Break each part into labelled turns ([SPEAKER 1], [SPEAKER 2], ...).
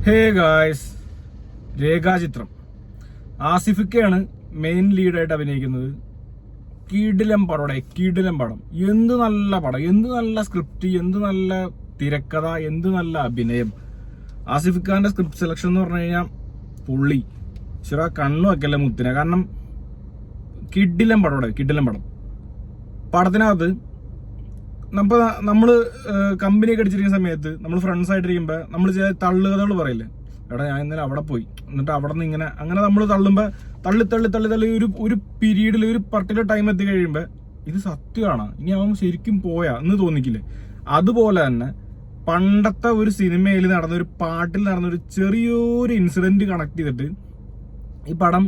[SPEAKER 1] Hey guys, രേഖാചിത്രം. ആസിഫിക്കയാണ് main ലീഡായിട്ട് അഭിനയിക്കുന്നത്. കിടിലം പടം. എന്ത് നല്ല പടം, എന്ത് നല്ല സ്ക്രിപ്റ്റ്, എന്ത് നല്ല തിരക്കഥ, എന്ത് നല്ല അഭിനയം. ആസിഫിക്കാന്റെ സ്ക്രിപ്റ്റ് സെലക്ഷൻ എന്ന് പറഞ്ഞു കഴിഞ്ഞാൽ പുള്ളി കണ്ണു വെക്കല്ലേ മുത്തിനെ. കാരണം കിടിലം പടം. പടത്തിനകത്ത് നമ്മള് കമ്പനിയൊക്കെ അടിച്ചിരിക്കുന്ന സമയത്ത് നമ്മൾ ഫ്രണ്ട്സ് ആയിട്ടിരിക്കുമ്പോ നമ്മൾ ചില തള്ളുകഥകൾ പറയില്ലേ, എടാ ഞാൻ ഇന്നലെ അവിടെ പോയി, എന്നിട്ട് അവിടെ നിന്ന് അങ്ങനെ നമ്മൾ തള്ളുമ്പോ തള്ളി ഒരു പീരീഡിൽ ഒരു പർട്ടിക്കുലർ ടൈം എത്തി കഴിയുമ്പോ ഇത് സത്യമാണ്, ഇനി അവൻ ശരിക്കും പോയാ എന്ന് തോന്നിക്കില്ലേ. അതുപോലെ തന്നെ പണ്ടത്തെ ഒരു സിനിമയിൽ നടന്ന ഒരു പാട്ടിൽ നടന്ന ഒരു ചെറിയൊരു ഇൻസിഡന്റ് കണക്ട് ചെയ്തിട്ട് ഈ പടം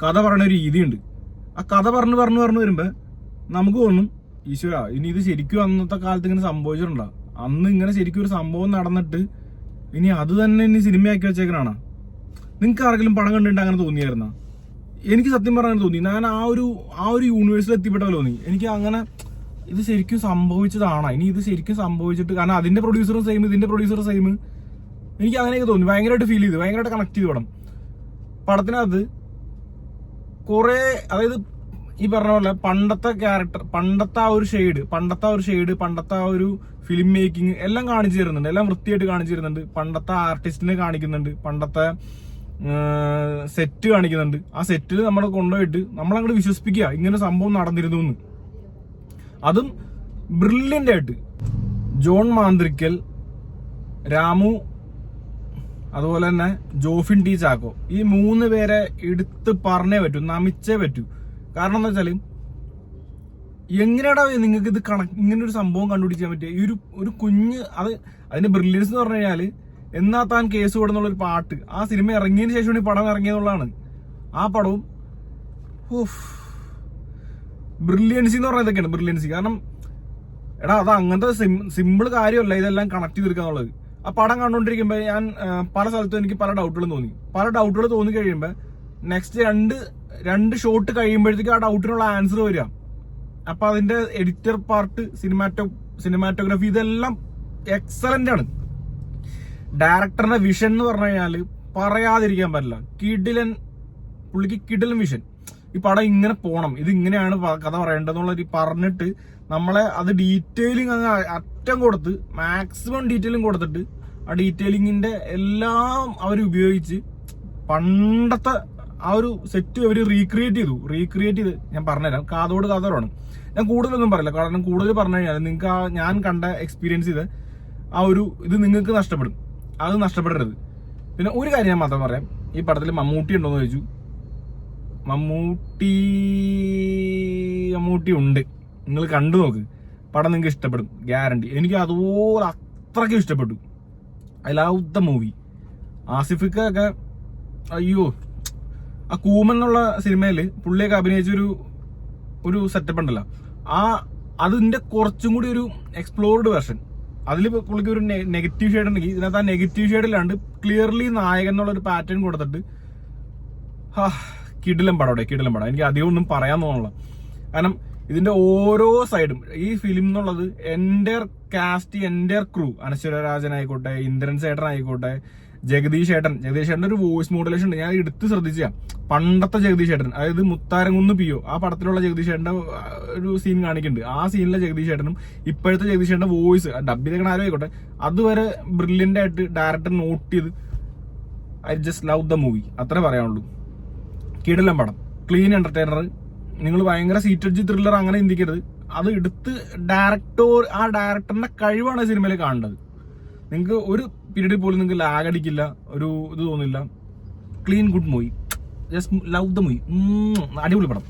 [SPEAKER 1] കഥ പറയുന്ന ഒരു രീതിയുണ്ട്. ആ കഥ പറഞ്ഞു വരുമ്പോ നമുക്ക് തോന്നും, ഈശ്വര ഇനി ഇത് ശരിക്കും അന്നത്തെ കാലത്ത് ഇങ്ങനെ സംഭവിച്ചിട്ടുണ്ടോ, അന്ന് ഇങ്ങനെ ശരിക്കും ഒരു സംഭവം നടന്നിട്ട് ഇനി അത് തന്നെ ഇനി സിനിമയാക്കി വെച്ചേക്കണാണ്. നിങ്ങൾക്ക് ആർക്കെങ്കിലും പടം കണ്ടിട്ട് അങ്ങനെ തോന്നിയായിരുന്ന? എനിക്ക് സത്യം പറയാൻ തോന്നി. ഞാൻ ആ ഒരു യൂണിവേഴ്സിൽ എത്തിപ്പെട്ട പോലെ തോന്നി. എനിക്ക് അങ്ങനെ ഇത് ശരിക്കും സംഭവിച്ചതാണ്, ഇനി ഇത് ശരിക്കും സംഭവിച്ചിട്ട്, കാരണം അതിന്റെ പ്രൊഡ്യൂസറും സെയിം, ഇതിന്റെ പ്രൊഡ്യൂസറും സെയിം. എനിക്ക് അങ്ങനെയൊക്കെ തോന്നി. ഭയങ്കരമായിട്ട് ഫീൽ ചെയ്തു, ഭയങ്കരമായിട്ട് കണക്ട് ചെയ്തു പടത്തിനകത്ത് കുറെ, അതായത് ഈ പറഞ്ഞ പോലെ പണ്ടത്തെ ക്യാരക്ടർ, പണ്ടത്തെ ആ ഒരു ഷെയ്ഡ്, പണ്ടത്തെ ആ ഒരു ഫിലിം മേക്കിംഗ് എല്ലാം കാണിച്ചു തരുന്നുണ്ട്, എല്ലാം വൃത്തിയായിട്ട് കാണിച്ചു തരുന്നുണ്ട്. പണ്ടത്തെ ആർട്ടിസ്റ്റിനെ കാണിക്കുന്നുണ്ട്, പണ്ടത്തെ സെറ്റ് കാണിക്കുന്നുണ്ട്. ആ സെറ്റിൽ നമ്മളെ കൊണ്ടുപോയിട്ട് നമ്മളങ്ങോട്ട് വിശ്വസിപ്പിക്കുക ഇങ്ങനെ സംഭവം നടന്നിരുന്നു എന്ന്. അതും ബ്രില്യന്റ് ആയിട്ട്. ജോൺ മാന്ത്രിക്കൽ, രാമു, അതുപോലെ തന്നെ ജോഫിൻ ടി ചാക്കോ, ഈ 3 പേരെ എടുത്ത് പറഞ്ഞേ പറ്റൂ, നമിച്ചേ പറ്റൂ. കാരണം എന്താ വെച്ചാല്, എങ്ങനെയാടാ നിങ്ങൾക്ക് ഇത് ഇങ്ങനെ ഒരു സംഭവം കണ്ടുപിടിക്കാൻ പറ്റിയ ഈ ഒരു കുഞ്ഞ്, അതിന്റെ ബ്രില്യൻസ് എന്ന് പറഞ്ഞു കഴിഞ്ഞാല് എന്നാ താൻ കേസ് കൊടുന്നുള്ള ഒരു പാട്ട്, ആ സിനിമ ഇറങ്ങിയതിന് ശേഷമാണ് ഈ പടം ഇറങ്ങിയെന്നുള്ളതാണ്. ആ പടവും ബ്രില്യൻസി എന്ന് പറഞ്ഞാൽ ഇതൊക്കെയാണ് ബ്രില്യൻസി. കാരണം എടാ അത് അങ്ങനത്തെ സിമ്പിൾ കാര്യമല്ല ഇതെല്ലാം കണക്ട് ചെയ്തെടുക്കുക എന്നുള്ളത്. ആ പടം കണ്ടുകൊണ്ടിരിക്കുമ്പോ ഞാൻ പല സ്ഥലത്തും എനിക്ക് പല ഡൗട്ടുകൾ തോന്നി കഴിയുമ്പോ നെക്സ്റ്റ് രണ്ട് ഷോട്ട് കഴിയുമ്പോഴത്തേക്ക് ആ ഡൗട്ടിനുള്ള ആൻസർ വരിക. അപ്പൊ അതിന്റെ എഡിറ്റർ പാർട്ട്, സിനിമാറ്റോഗ്രാഫി ഇതെല്ലാം എക്സലന്റ് ആണ്. ഡയറക്ടറിന്റെ വിഷൻ എന്ന് പറഞ്ഞു കഴിഞ്ഞാല് പറയാതിരിക്കാൻ പറ്റില്ല. പുള്ളിക്ക് കിടിലൻ വിഷൻ. ഈ പടം ഇങ്ങനെ പോണം, ഇത് ഇങ്ങനെയാണ് കഥ പറയേണ്ടതെന്നുള്ള പറഞ്ഞിട്ട് നമ്മളെ അത് ഡീറ്റെയിലിംഗ് അങ്ങ് അറ്റം കൊടുത്ത്, മാക്സിമം ഡീറ്റെയിലിംഗ് കൊടുത്തിട്ട് ആ ഡീറ്റെയിലിംഗിന്റെ എല്ലാം അവർ ഉപയോഗിച്ച് പണ്ടത്തെ ആ ഒരു സെറ്റ് അവർ റീക്രിയേറ്റ് ചെയ്ത് ഞാൻ പറഞ്ഞുതരാം. കാതോട് കാതോടാണ്. ഞാൻ കൂടുതലൊന്നും പറയില്ല, കാരണം കൂടുതൽ പറഞ്ഞു കഴിഞ്ഞാൽ നിങ്ങൾക്ക് ഞാൻ കണ്ട എക്സ്പീരിയൻസ് ചെയ്ത് ആ ഒരു ഇത് നിങ്ങൾക്ക് നഷ്ടപ്പെടും. അത് നഷ്ടപ്പെടരുത്. പിന്നെ ഒരു കാര്യം ഞാൻ മാത്രം പറയാം, ഈ പടത്തിൽ മമ്മൂട്ടി ഉണ്ടോന്ന് ചോദിച്ചു. മമ്മൂട്ടി ഉണ്ട്, നിങ്ങൾ കണ്ടു നോക്ക്, പടം നിങ്ങൾക്ക് ഇഷ്ടപ്പെടും, ഗ്യാരണ്ടി. എനിക്ക് അതുപോലെ അത്രയ്ക്കും ഇഷ്ടപ്പെട്ടു. I love the movie. ആസിഫിക്കൊക്കെ അയ്യോ, ആ കൂമൻ എന്നുള്ള സിനിമയില് പുള്ളിയൊക്കെ അഭിനയിച്ചൊരു സെറ്റപ്പ് ഉണ്ടല്ലോ, അതിന്റെ കുറച്ചും കൂടി ഒരു എക്സ്പ്ലോർഡ് വെർഷൻ. അതിൽ പുള്ളിക്ക് ഒരു നെഗറ്റീവ് ഷെയ്ഡ് ഉണ്ടെങ്കിൽ ഇതിനകത്ത് ആ നെഗറ്റീവ് ഷെയ്ഡിലാണ്ട് ക്ലിയർലി നായകൻ എന്നുള്ള ഒരു പാറ്റേൺ കൊടുത്തിട്ട് കിടിലം പടം. എനിക്ക് അധികം ഒന്നും പറയാൻ തോന്നുന്നില്ല. കാരണം ഇതിന്റെ ഓരോ സൈഡും, ഈ ഫിലിം എന്നുള്ളത് എൻ്റെ കാസ്റ്റ്, എൻ്റെ ക്രൂ, അനശ്വര രാജൻ ആയിക്കോട്ടെ, ഇന്ദ്രൻ സേട്ടൻ ആയിക്കോട്ടെ, ജഗദീഷ് ചേട്ടന്റെ ഒരു വോയിസ് മോഡുലേഷൻ ഉണ്ട്. ഞാൻ എടുത്ത് ശ്രദ്ധിച്ച പണ്ടത്തെ ജഗദീഷ് ചേട്ടൻ, അതായത് മുത്താരംകുന്ന് പിയോ, ആ പടത്തിലുള്ള ജഗദീഷ് ചേട്ടന്റെ ഒരു സീൻ കാണിക്കുന്നുണ്ട്. ആ സീനിലെ ജഗദീഷ് ചേട്ടനും ഇപ്പോഴത്തെ ജഗദീഷ് ചേട്ടന്റെ വോയിസ് ഡബ് ചെയ്തേക്കണ ആരും ആയിക്കോട്ടെ, അതുവരെ ബ്രില്യന്റ് ആയിട്ട് ഡയറക്ടർ നോട്ട് ചെയ്ത്. I just love the movie, അത്രേ പറയാനുള്ളൂ. കിടിലം പടം, ക്ലീൻ എന്റർടൈനർ. നിങ്ങൾ ഭയങ്കര സീറ്റഡ്ജി ത്രില്ലർ അങ്ങനെ ചിന്തിക്കരുത്. അത് എടുത്ത് ആ ഡയറക്ടറിന്റെ കഴിവാണ് സിനിമയിൽ കാണേണ്ടത്. നിങ്ങൾക്ക് ഒരു പീരീഡിൽ പോലും നിങ്ങൾക്ക് ലാഗ് അടിക്കില്ല, ഒരു ഇത് തോന്നില്ല. Clean good movie, just love the movie. അടിപൊളി പടം.